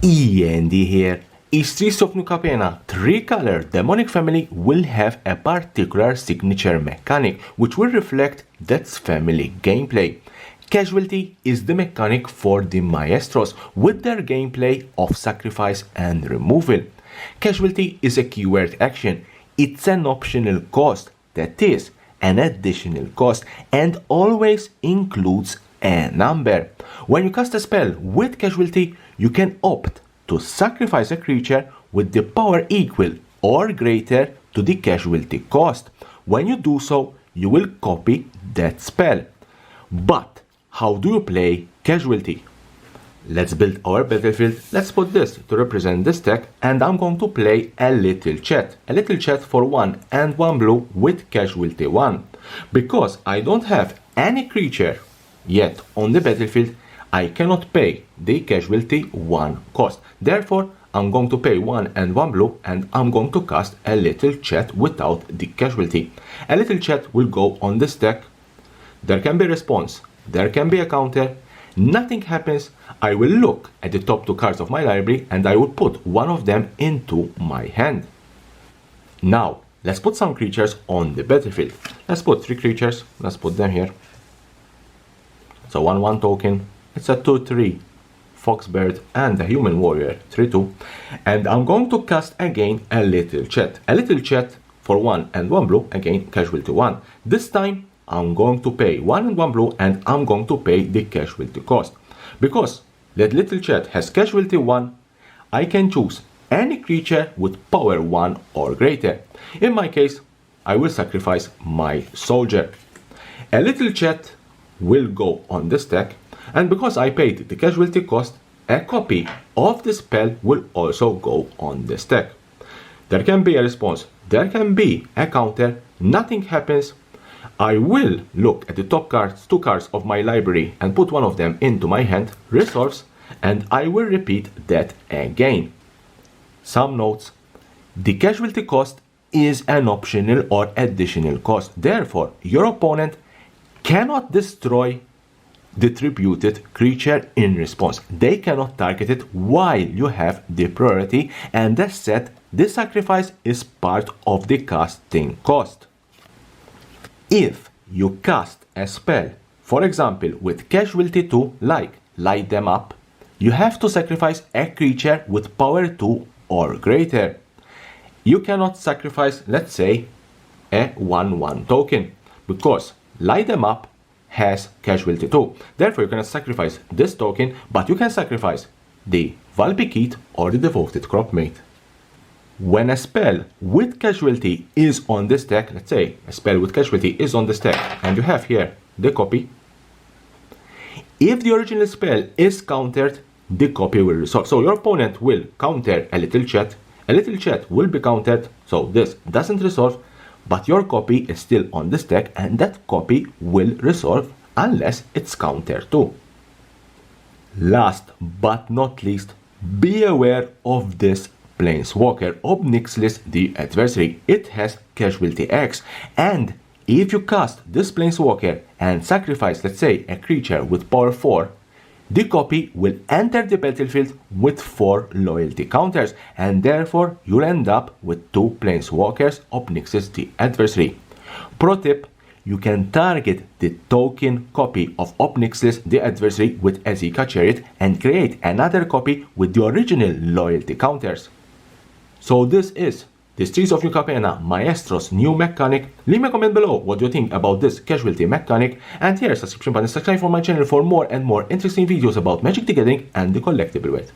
E.N.D here. Each Streets of New Capenna, three-color demonic family will have a particular signature mechanic which will reflect that family gameplay. Casualty is the mechanic for the maestros with their gameplay of sacrifice and removal. Casualty is a keyword action. It's an optional cost, that is, an additional cost, and always includes a number. When you cast a spell with casualty, you can opt to sacrifice a creature with the power equal or greater to the casualty cost. When you do so, you will copy that spell. But how do you play casualty? Let's build our battlefield. Let's put this to represent this deck, and I'm going to play a little chat. A little chat for 1 and 1 blue with casualty 1. Because I don't have any creature yet on the battlefield, I cannot pay the casualty 1 cost. Therefore, I'm going to pay 1 and 1 blue, and I'm going to cast a little chat without the casualty. A little chat will go on this deck. There can be response, there can be a counter. Nothing happens. I will look at the top 2 cards of my library and I will put one of them into my hand. Now, let's put some creatures on the battlefield. Let's put 3 creatures. Let's put them here. It's a 1/1 token. It's a 2/3 Foxbird and a Human Warrior 3/2. And I'm going to cast again a little chat. A little chat for 1 and 1 blue, again casualty 1. This time I'm going to pay 1 and 1 blue, and I'm going to pay the casualty cost. Because that little chat has casualty 1, I can choose any creature with power 1 or greater. In my case, I will sacrifice my soldier. A little chat will go on this deck, and because I paid the casualty cost, a copy of the spell will also go on this deck. There can be a response, there can be a counter, nothing happens. I will look at the top cards, 2 cards of my library, and put one of them into my hand, resolves, and I will repeat that again. Some notes. The casualty cost is an optional or additional cost. Therefore, your opponent cannot destroy the tributed creature in response. They cannot target it while you have the priority, and as said, the sacrifice is part of the casting cost. If you cast a spell, for example with casualty 2, like light them up, you have to sacrifice a creature with power 2 or greater. You cannot sacrifice, let's say, a 1/1 token, because light them up has casualty 2. Therefore, you cannot sacrifice this token, but you can sacrifice the Valpikit or the Devoted Cropmate. When a spell with casualty is on this deck, let's say a spell with casualty is on this deck, and you have here the copy. If the original spell is countered, the copy will resolve. So your opponent will counter a little chat will be countered, so this doesn't resolve, but your copy is still on this deck, and that copy will resolve unless it's countered too. Last but not least, be aware of this Planeswalker Obnixilis the Adversary. It has casualty X, and if you cast this Planeswalker and sacrifice, let's say, a creature with power 4, the copy will enter the battlefield with 4 loyalty counters, and therefore you'll end up with 2 Planeswalkers Obnixilis the Adversary. Pro tip: you can target the token copy of Obnixilis the Adversary with Azika Chariot and create another copy with the original loyalty counters. So this is the Streets of New Capenna Maestro's new mechanic. Leave me a comment below what you think about this casualty mechanic, and here's a subscription button. Subscribe for my channel for more and more interesting videos about Magic the Gathering and the collectible world.